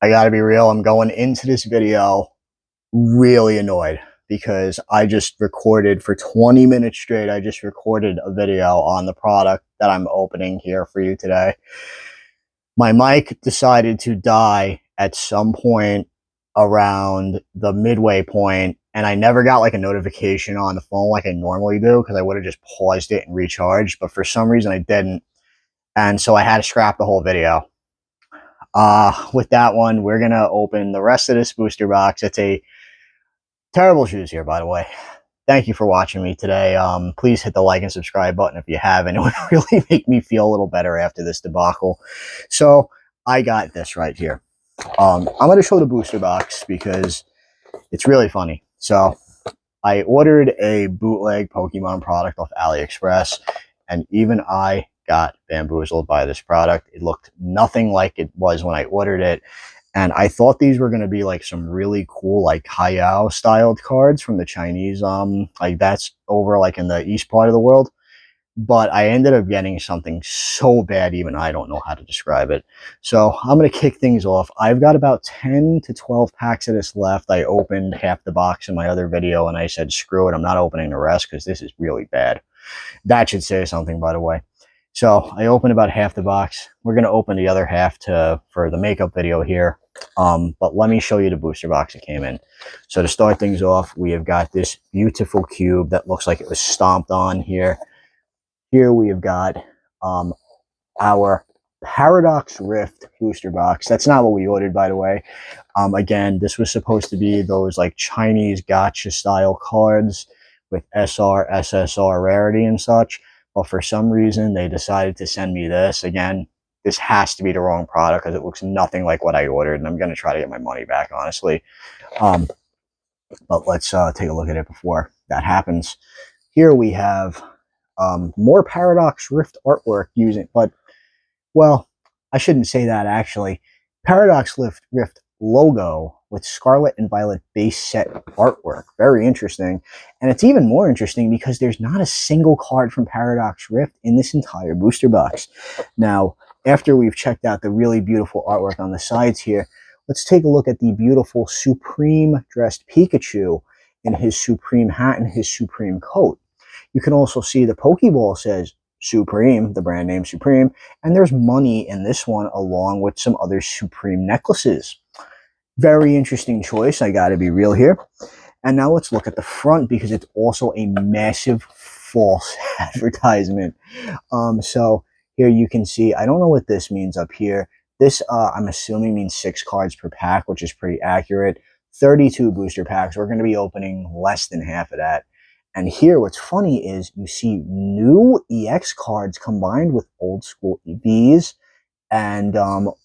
I gotta be real, I'm going into this video really annoyed because I just recorded for 20 minutes straight. I just recorded a video on the product that I'm opening here for you today. My mic decided to die at some point around the midway point, and I never got like a notification on the phone like I normally do because I would have just paused it and recharged, but for some reason I didn't, and so I had to scrap the whole video. With that one, we're gonna open the rest of this booster box. It's a terrible shoes here, by the way. Thank you for watching me today. Please hit the like and subscribe button if you haven't. It would really make me feel a little better after this debacle. So I got this right here. I'm going to show the booster box because it's really funny. So I ordered a bootleg Pokemon product off Aliexpress, and even I got bamboozled by this product. It looked nothing like it was when I ordered it. And I thought these were going to be like some really cool, like Hayao styled cards from the Chinese, like that's over like in the east part of the world. But I ended up getting something so bad, even I don't know how to describe it. So I'm going to kick things off. I've got about 10 to 12 packs of this left. I opened half the box in my other video and I said, screw it, I'm not opening the rest because this is really bad. That should say something, by the way. So I opened about half the box. We're going to open the other half for the makeup video here. But let me show you the booster box it came in. So to start things off, we have got this beautiful cube that looks like it was stomped on here. Here we have got our Paradox Rift booster box. That's not what we ordered, by the way. Again, this was supposed to be those like Chinese gacha style cards with SR, SSR rarity and such. But for some reason, they decided to send me this. Again, this has to be the wrong product because it looks nothing like what I ordered. And I'm going to try to get my money back, honestly. But let's take a look at it before that happens. Here we have more Paradox Rift artwork using, but, well, I shouldn't say that, actually. Paradox Rift logo with Scarlet and Violet base set artwork. Very interesting. And it's even more interesting because there's not a single card from Paradox Rift in this entire booster box. Now, after we've checked out the really beautiful artwork on the sides here, let's take a look at the beautiful Supreme dressed Pikachu in his Supreme hat and his Supreme coat. You can also see the Pokeball says Supreme, the brand name Supreme, and there's money in this one along with some other Supreme necklaces. Very interesting choice, I gotta be real here. And now let's look at the front because it's also a massive false advertisement. So here you can see, I don't know what this means up here. This, I'm assuming, means 6 cards per pack, which is pretty accurate. 32 booster packs. We're going to be opening less than half of that. And here, what's funny is you see new EX cards combined with old school EVs and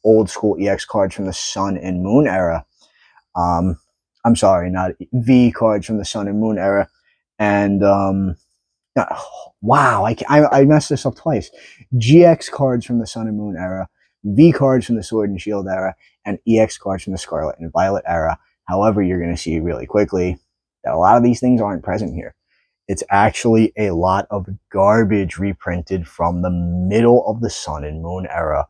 old school EX cards from the Sun and Moon era. I'm sorry, not V cards from the Sun and Moon era. And wow, I messed this up twice. GX cards from the Sun and Moon era, V cards from the Sword and Shield era, and EX cards from the Scarlet and Violet era. However, you're going to see really quickly that a lot of these things aren't present here. It's actually a lot of garbage reprinted from the middle of the Sun and Moon era.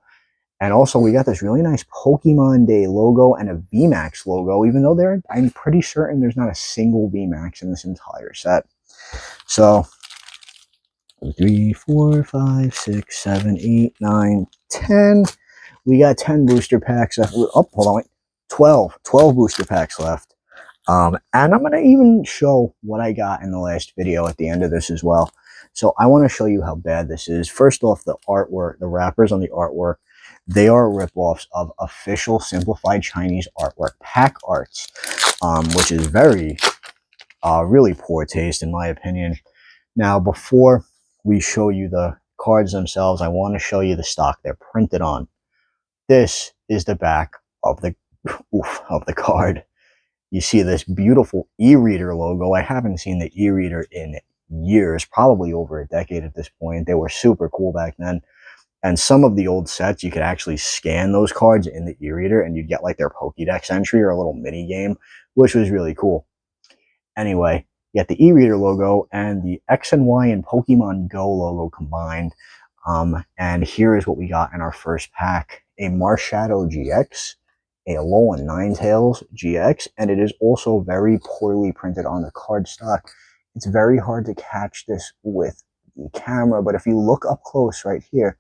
And also, we got this really nice Pokemon Day logo and a VMAX logo, even though I'm pretty certain there's not a single VMAX in this entire set. So, 3, 4, 5, 6, 7, 8, 9, 10. We got 10 booster packs left. Oh, hold on, wait. 12 booster packs left. And I'm going to even show what I got in the last video at the end of this as well. So I want to show you how bad this is. First off, the artwork, the wrappers on the artwork, they are ripoffs of official simplified Chinese artwork pack arts, which is very, really poor taste in my opinion. Now, before we show you the cards themselves, I want to show you the stock they're printed on. This is the back of the card. You see this beautiful e-reader logo. I haven't seen the e-reader in years, probably over a decade at this point. They were super cool back then. And some of the old sets, you could actually scan those cards in the e-reader and you'd get like their Pokédex entry or a little mini game, which was really cool. Anyway, you get the e-reader logo and the X and Y and Pokemon Go logo combined. And here is what we got in our first pack. A Marshadow GX, a Alolan Ninetales GX, and it is also very poorly printed on the cardstock. It's very hard to catch this with the camera, but if you look up close right here,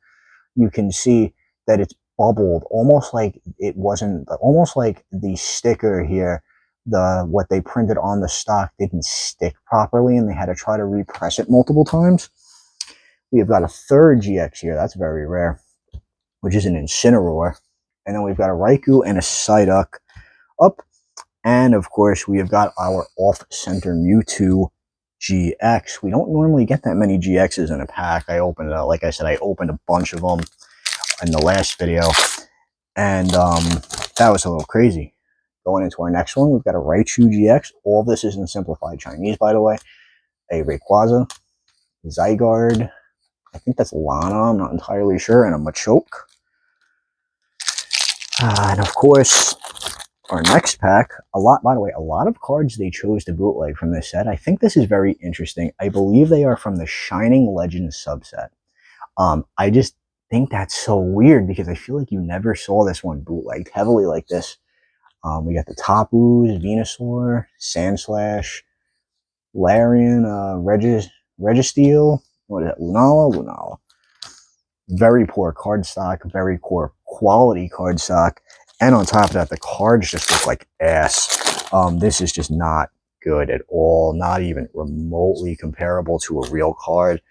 you can see that it's bubbled, almost like it wasn't, almost like the sticker here, what they printed on the stock didn't stick properly, and they had to try to repress it multiple times. We have got a third GX here. That's very rare, which is an Incineroar. And then we've got a Raikou and a Psyduck up. And of course, we have got our off-center Mewtwo GX. We don't normally get that many GXs in a pack. I opened, like I said, I opened a bunch of them in the last video. And that was a little crazy. Going into our next one, we've got a Raichu GX. All of this is in simplified Chinese, by the way. A Rayquaza, Zygarde, I think that's Lana, I'm not entirely sure, and a Machoke. And of course, our next pack, by the way, a lot of cards they chose to bootleg from this set. I think this is very interesting. I believe they are from the Shining Legends subset. I just think that's so weird because I feel like you never saw this one bootlegged heavily like this. We got the Tapu's, Venusaur, Sandslash, Larian, Registeel, what is it, Lunala. Very poor cardstock, very poor quality cardstock, and on top of that, the cards just look like ass. This is just not good at all, not even remotely comparable to a real card.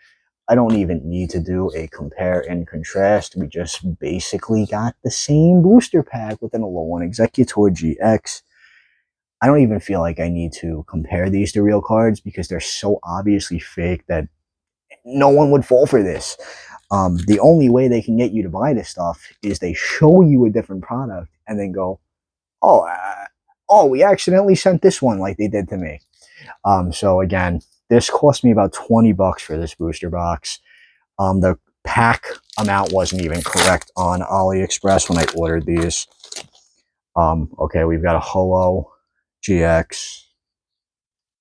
I don't even need to do a compare and contrast. We just basically got the same booster pack with an Alolan Executor GX. I don't even feel like I need to compare these to real cards because they're so obviously fake that no one would fall for this. The only way they can get you to buy this stuff is they show you a different product and then go, oh, we accidentally sent this one like they did to me. So again, this cost me about 20 bucks for this booster box. The pack amount wasn't even correct on AliExpress when I ordered these. Okay, we've got a Holo GX.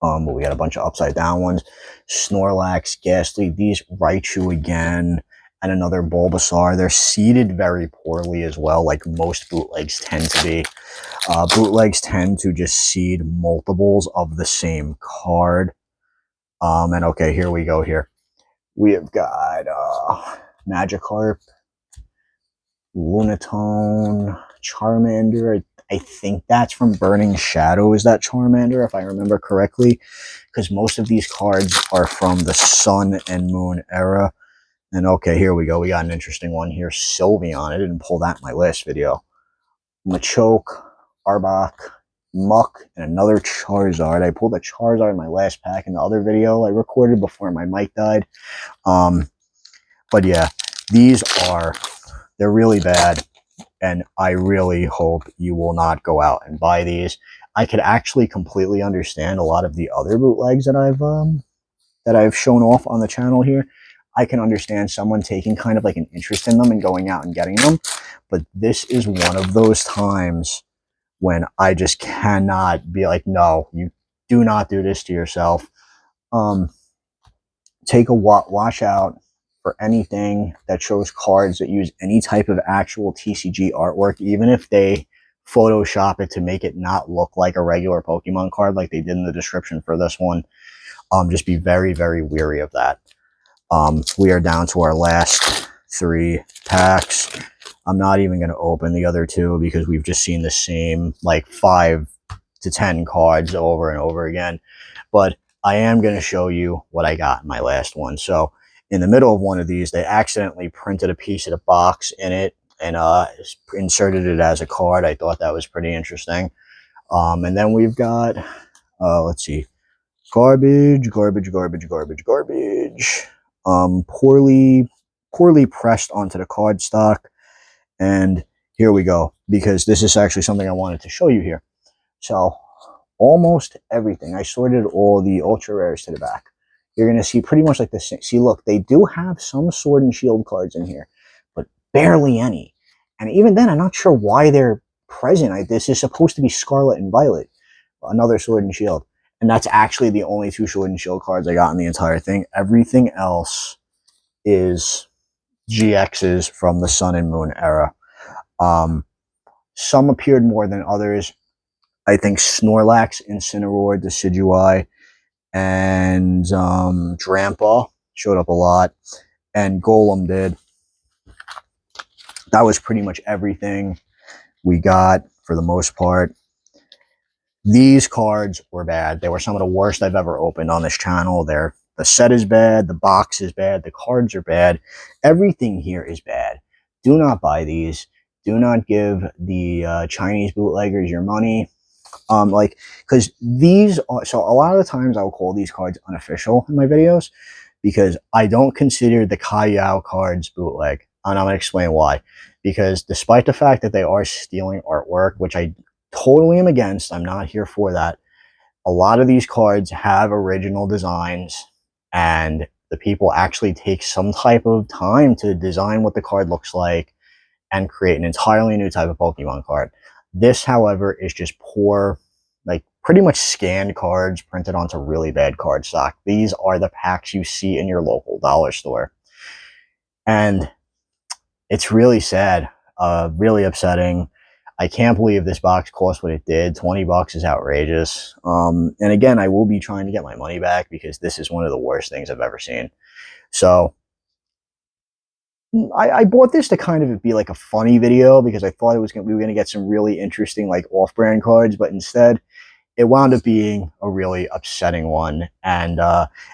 But we got a bunch of upside down ones. Snorlax, Ghastly, these Raichu again, and another Bulbasaur. They're seeded very poorly as well, like most bootlegs tend to be. Bootlegs tend to just seed multiples of the same card. And okay, here we go here. We have got Magikarp, Lunatone, Charmander. I think that's from Burning Shadow, is that Charmander, if I remember correctly, because most of these cards are from the Sun and Moon era. And okay, here we go. We got an interesting one here. Sylveon. I didn't pull that in my last video. Machoke, Arbok, Muck, and another Charizard. I pulled a Charizard in my last pack in the other video I recorded before my mic died. But yeah, they're really bad. And I really hope you will not go out and buy these. I could actually completely understand a lot of the other bootlegs that I've shown off on the channel here. I can understand someone taking kind of like an interest in them and going out and getting them. But this is one of those times when I just cannot be like, no, you do not do this to yourself. Take a watch out for anything that shows cards that use any type of actual TCG artwork, even if they Photoshop it to make it not look like a regular Pokemon card like they did in the description for this one. Just be very, very weary of that. We are down to our last 3 packs. I'm not even going to open the other 2 because we've just seen the same like 5 to 10 cards over and over again. But I am going to show you what I got in my last one. So in the middle of one of these, they accidentally printed a piece of the box in it and inserted it as a card. I thought that was pretty interesting. And then we've got, let's see, garbage. Poorly pressed onto the cardstock. And here we go, because this is actually something I wanted to show you here. So almost everything, I sorted all the ultra rares to the back. You're going to see pretty much like this. See, look, they do have some Sword and Shield cards in here, but barely any. And even then, I'm not sure why they're present. This is supposed to be Scarlet and Violet, another Sword and Shield. And that's actually the only 2 Sword and Shield cards I got in the entire thing. Everything else is GXs from the Sun and Moon era. Some appeared more than others. I think Snorlax, Incineroar, Decidueye, and Drampa showed up a lot, and Golem did. That was pretty much everything we got for the most part. These cards were bad. They were some of the worst I've ever opened on this channel. The set is bad, the box is bad, the cards are bad. Everything here is bad. Do not buy these. Do not give the Chinese bootleggers your money. Because these are, so a lot of the times I will call these cards unofficial in my videos because I don't consider the Kaiyao cards bootleg. And I'm going to explain why. Because despite the fact that they are stealing artwork, which I totally am against, I'm not here for that. A lot of these cards have original designs, and the people actually take some type of time to design what the card looks like and create an entirely new type of Pokemon card. This, however, is just poor, like pretty much scanned cards printed onto really bad cardstock. These are the packs you see in your local dollar store. And it's really sad, really upsetting. I can't believe this box cost what it did. 20 bucks is outrageous. And again, I will be trying to get my money back because this is one of the worst things I've ever seen. So I bought this to kind of be like a funny video because I thought we were going to get some really interesting like off-brand cards, but instead it wound up being a really upsetting one. And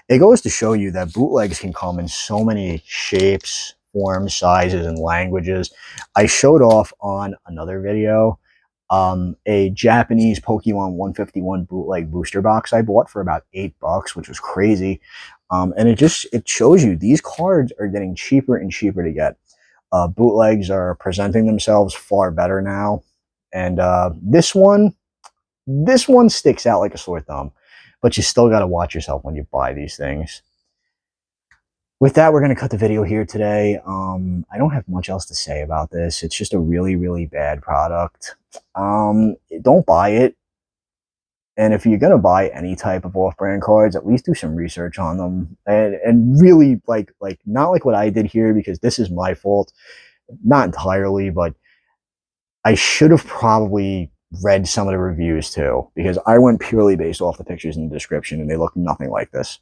it goes to show you that bootlegs can come in so many shapes, forms, sizes, and languages. I showed off on another video a Japanese Pokemon 151 bootleg booster box I bought for about $8, which was crazy. And it shows you these cards are getting cheaper and cheaper to get. Bootlegs are presenting themselves far better now. And this one sticks out like a sore thumb, but you still got to watch yourself when you buy these things. With that, we're going to cut the video here today. I don't have much else to say about this. It's just a really, really bad product. Don't buy it. And if you're going to buy any type of off-brand cards, at least do some research on them. And really, like not like what I did here, because this is my fault. Not entirely, but I should have probably read some of the reviews too, because I went purely based off the pictures in the description, and they look nothing like this.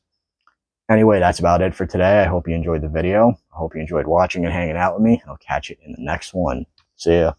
Anyway, that's about it for today. I hope you enjoyed the video. I hope you enjoyed watching and hanging out with me. I'll catch you in the next one. See ya.